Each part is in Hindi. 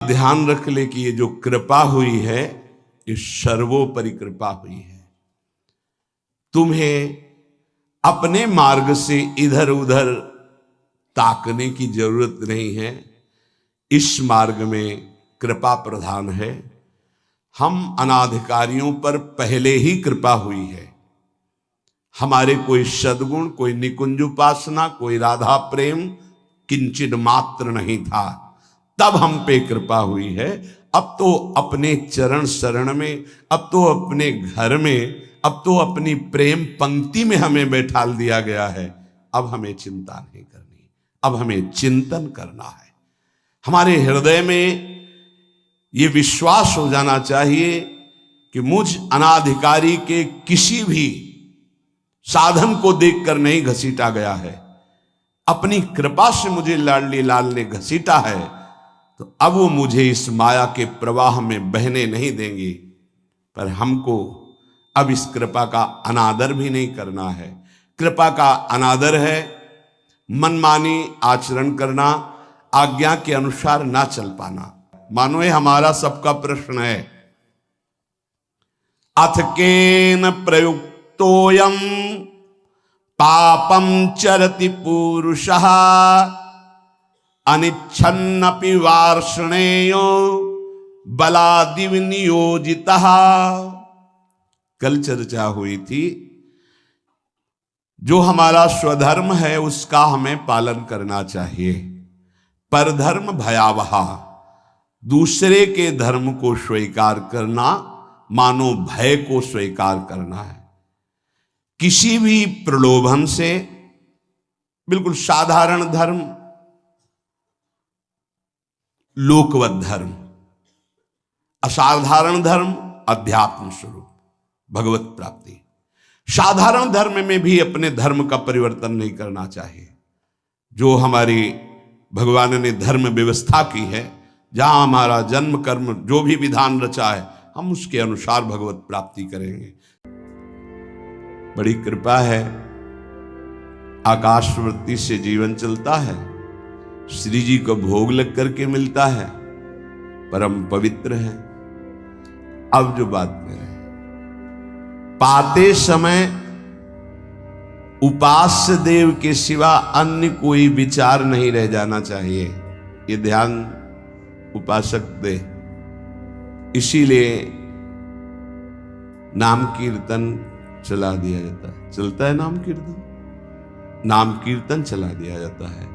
ध्यान रख ले कि ये जो कृपा हुई है ये सर्वोपरि कृपा हुई है। तुम्हें अपने मार्ग से इधर उधर ताकने की जरूरत नहीं है। इस मार्ग में कृपा प्रधान है। हम अनाधिकारियों पर पहले ही कृपा हुई है। हमारे कोई सद्गुण, कोई निकुंज उपासना, कोई राधा प्रेम किंचित मात्र नहीं था, तब हम पे कृपा हुई है। अब तो अपने चरण शरण में, अब तो अपने घर में, अब तो अपनी प्रेम पंक्ति में हमें बैठाल दिया गया है। अब हमें चिंता नहीं करनी, अब हमें चिंतन करना है। हमारे हृदय में ये विश्वास हो जाना चाहिए कि मुझ अनाधिकारी के किसी भी साधन को देखकर नहीं घसीटा गया है। अपनी कृपा से मुझे लाडली लाल ने घसीटा है, तो अब वो मुझे इस माया के प्रवाह में बहने नहीं देंगे। पर हमको अब इस कृपा का अनादर भी नहीं करना है। कृपा का अनादर है मनमानी आचरण करना, आज्ञा के अनुसार ना चल पाना। मानो ये हमारा सबका प्रश्न है। अथ केन प्रयुक्तोयम पापम चरति पुरुषः अनिच्छन्नपि वार्ष्णेयो बलादिव नियोजितः। कल चर्चा हुई थी, जो हमारा स्वधर्म है उसका हमें पालन करना चाहिए। परधर्म भयावह, दूसरे के धर्म को स्वीकार करना मानो भय को स्वीकार करना है। किसी भी प्रलोभन से, बिल्कुल साधारण धर्म, लोकवत धर्म, असाधारण धर्म, अध्यात्म स्वरूप, भगवत प्राप्ति। साधारण धर्म में भी अपने धर्म का परिवर्तन नहीं करना चाहिए। जो हमारी भगवान ने धर्म व्यवस्था की है, जहां हमारा जन्म कर्म जो भी विधान रचा है, हम उसके अनुसार भगवत प्राप्ति करेंगे। बड़ी कृपा है, आकाशवृत्ति से जीवन चलता है, श्री जी को भोग लग करके मिलता है, परम पवित्र है। अब जो बात में है, पाते समय उपास्य देव के सिवा अन्य कोई विचार नहीं रह जाना चाहिए। ये ध्यान उपासक दे। इसीलिए नाम कीर्तन चला दिया जाता है। चलता है नाम कीर्तन, नाम कीर्तन चला दिया जाता है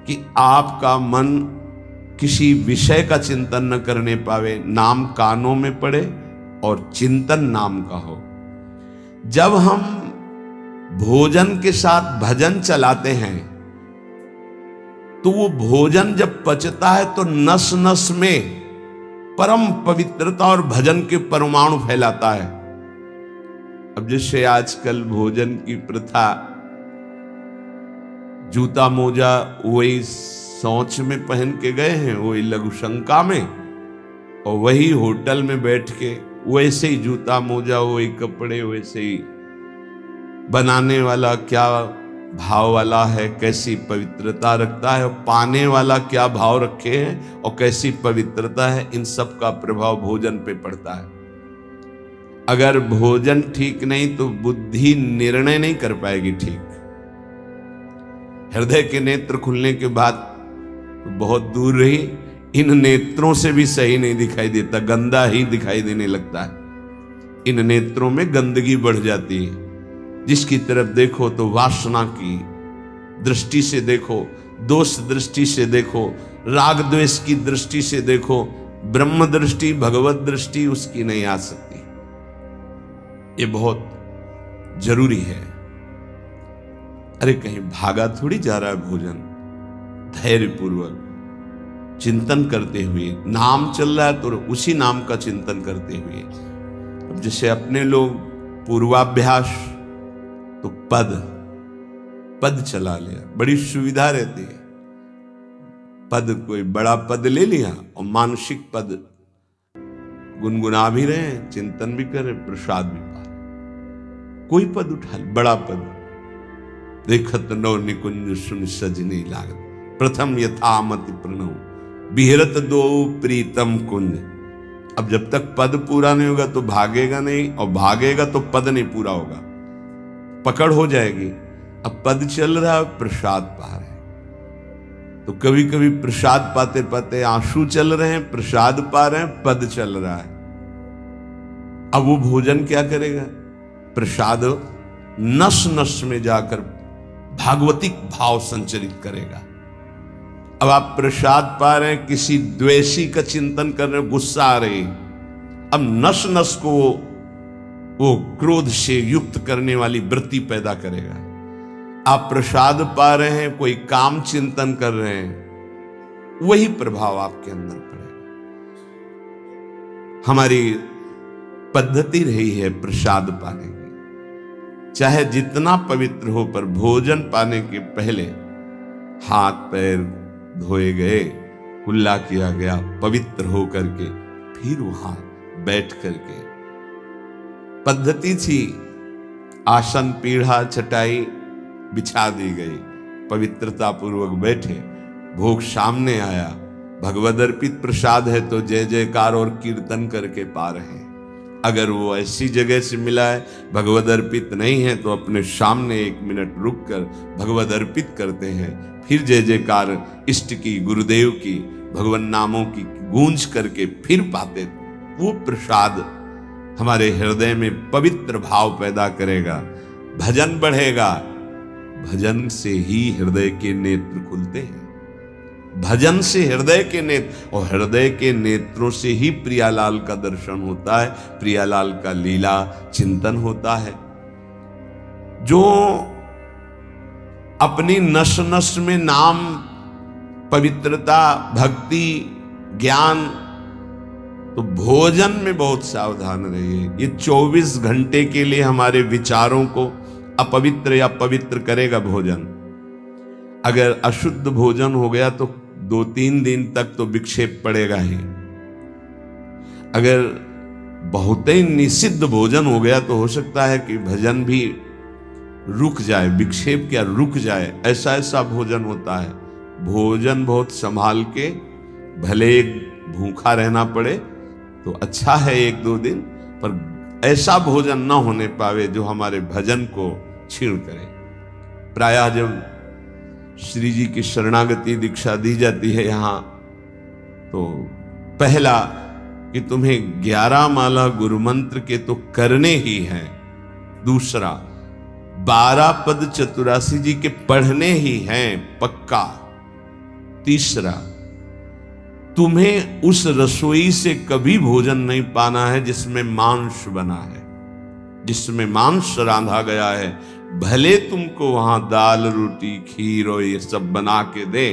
कि आपका मन किसी विषय का चिंतन न करने पावे, नाम कानों में पड़े और चिंतन नाम का हो। जब हम भोजन के साथ भजन चलाते हैं तो वो भोजन जब पचता है तो नस नस में परम पवित्रता और भजन के परमाणु फैलाता है। अब जैसे आजकल भोजन की प्रथा, जूता मोजा वही शौच में पहन के गए हैं, वही लघुशंका में, और वही होटल में बैठ के वैसे ही जूता मोजा, वही कपड़े, वैसे ही बनाने वाला क्या भाव वाला है, कैसी पवित्रता रखता है, और पाने वाला क्या भाव रखे हैं और कैसी पवित्रता है, इन सब का प्रभाव भोजन पे पड़ता है। अगर भोजन ठीक नहीं तो बुद्धि निर्णय नहीं कर पाएगी ठीक। हृदय के नेत्र खुलने के बाद तो बहुत दूर रही, इन नेत्रों से भी सही नहीं दिखाई देता, गंदा ही दिखाई देने लगता है। इन नेत्रों में गंदगी बढ़ जाती है। जिसकी तरफ देखो तो वासना की दृष्टि से देखो, दोष दृष्टि से देखो, राग द्वेष की दृष्टि से देखो, ब्रह्म दृष्टि, भगवत दृष्टि उसकी नहीं आ सकती। ये बहुत जरूरी है। अरे कहीं भागा थोड़ी जा रहा है भोजन। धैर्य पूर्वक चिंतन करते हुए, नाम चल रहा है तो उसी नाम का चिंतन करते हुए। अब जैसे अपने लोग पूर्वाभ्यास तो पद चला लिया, बड़ी सुविधा रहती है। पद, कोई बड़ा पद ले लिया और मानसिक पद गुनगुना भी रहे, चिंतन भी कर रहे, प्रसाद भी पा रहे। कोई पद उठा ले, बड़ा पद, देखत नौ निकुंज सुन सजनी लागत, प्रथम यथामति प्रणव बिहरत दो प्रीतम कुंज। अब जब तक पद पूरा नहीं होगा तो भागेगा नहीं, और भागेगा तो पद नहीं पूरा होगा, पकड़ हो जाएगी। अब पद चल रहा है, प्रसाद पा रहे हैं, तो कभी कभी प्रसाद पाते पाते आंसू चल रहे हैं, प्रसाद पा रहे हैं, पद चल रहा है। अब वो भोजन क्या करेगा? प्रसाद नस नस में जाकर भागवतिक भाव संचरित करेगा। अब आप प्रसाद पा रहे हैं, किसी द्वेषी का चिंतन कर रहे हैं, गुस्सा आ रही, अब नस नस को वो क्रोध से युक्त करने वाली वृत्ति पैदा करेगा। आप प्रसाद पा रहे हैं, कोई काम चिंतन कर रहे हैं, वही प्रभाव आपके अंदर पड़ेगा। हमारी पद्धति रही है प्रसाद पाने की, चाहे जितना पवित्र हो, पर भोजन पाने के पहले हाथ पैर धोए गए, कुल्ला किया गया, पवित्र हो करके फिर वहां बैठ करके, पद्धति थी, आसन पीढ़ा चटाई बिछा दी गई, पवित्रता पूर्वक बैठे, भोग सामने आया, भगवद अर्पित प्रसाद है तो जय जयकार और कीर्तन करके पा रहे हैं। अगर वो ऐसी जगह से मिला है, भगवद अर्पित नहीं है, तो अपने सामने 1 मिनट रुक कर भगवद अर्पित करते हैं, फिर जय जयकार इष्ट की, गुरुदेव की, भगवान नामों की गूंज करके फिर पाते। वो प्रसाद हमारे हृदय में पवित्र भाव पैदा करेगा, भजन बढ़ेगा। भजन से ही हृदय के नेत्र खुलते हैं, भजन से हृदय के नेत्र, और हृदय के नेत्रों से ही प्रियालाल का दर्शन होता है, प्रियालाल का लीला चिंतन होता है। जो अपनी नस नस में नाम, पवित्रता, भक्ति, ज्ञान, तो भोजन में बहुत सावधान रहिए। ये 24 घंटे के लिए हमारे विचारों को अपवित्र या पवित्र करेगा भोजन। अगर अशुद्ध भोजन हो गया तो 2-3 दिन तक तो विक्षेप पड़ेगा ही। अगर बहुत ही निषिद्ध भोजन हो गया तो हो सकता है कि भजन भी रुक जाए, विक्षेप क्या रुक जाए, ऐसा ऐसा भोजन होता है। भोजन बहुत संभाल के, भले भूखा रहना पड़े तो अच्छा है 1-2 दिन, पर ऐसा भोजन ना होने पावे जो हमारे भजन को छीण करे। प्रायः जब श्री जी की शरणागति दीक्षा दी जाती है यहाँ, तो पहला कि तुम्हें 11 माला गुरु मंत्र के तो करने ही हैं, दूसरा 12 पद चतुरासी जी के पढ़ने ही हैं पक्का, तीसरा तुम्हें उस रसोई से कभी भोजन नहीं पाना है जिसमें मांस बना है, जिसमें मांस रांधा गया है। भले तुमको वहां दाल रोटी खीर और ये सब बना के दे,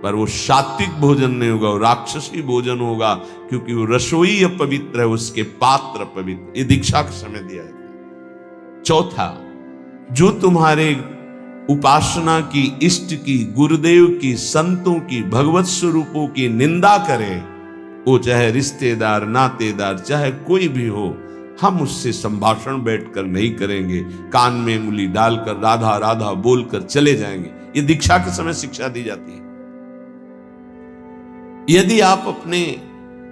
पर वो सात्विक भोजन नहीं होगा, वो राक्षसी भोजन होगा, क्योंकि वो रसोई अपवित्र है, उसके पात्र पवित्र। ये दीक्षा के समय दिया है। चौथा, जो तुम्हारे उपासना की, इष्ट की, गुरुदेव की, संतों की, भगवत स्वरूपों की निंदा करे, वो चाहे रिश्तेदार, नातेदार, चाहे कोई भी हो, हम उससे संभाषण बैठकर नहीं करेंगे, कान में उंगली डालकर राधा राधा बोलकर चले जाएंगे। ये दीक्षा के समय शिक्षा दी जाती है। यदि आप अपने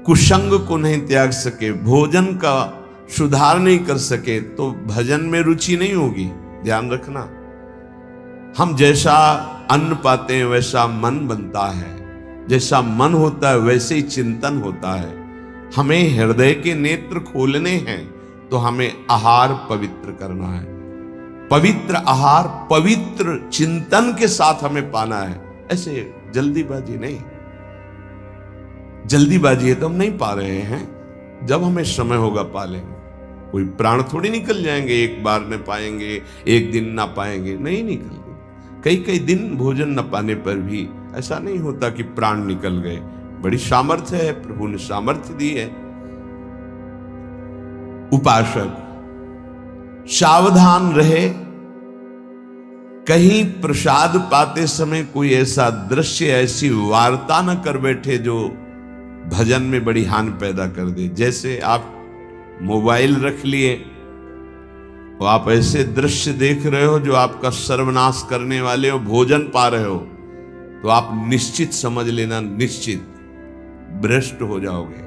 कुसंग को नहीं त्याग सके, भोजन का सुधार नहीं कर सके, तो भजन में रुचि नहीं होगी। ध्यान रखना, हम जैसा अन्न पाते हैं वैसा मन बनता है, जैसा मन होता है वैसे ही चिंतन होता है। हमें हृदय के नेत्र खोलने हैं तो हमें आहार पवित्र करना है, पवित्र आहार पवित्र चिंतन के साथ हमें पाना है। ऐसे जल्दीबाजी नहीं, जल्दीबाजी है तो हम नहीं पा रहे हैं, जब हमें समय होगा पा लेंगे। कोई प्राण थोड़ी निकल जाएंगे, एक बार न पाएंगे, एक दिन ना पाएंगे, नहीं निकल। कई कई दिन भोजन न पाने पर भी ऐसा नहीं होता कि प्राण निकल गए। बड़ी सामर्थ्य है, प्रभु ने सामर्थ्य दी है। उपासक सावधान रहे, कहीं प्रसाद पाते समय कोई ऐसा दृश्य, ऐसी वार्ता न कर बैठे जो भजन में बड़ी हानि पैदा कर दे। जैसे आप मोबाइल रख लिए तो आप ऐसे दृश्य देख रहे हो जो आपका सर्वनाश करने वाले हो, भोजन पा रहे हो, तो आप निश्चित समझ लेना, निश्चित भ्रष्ट हो जाओगे।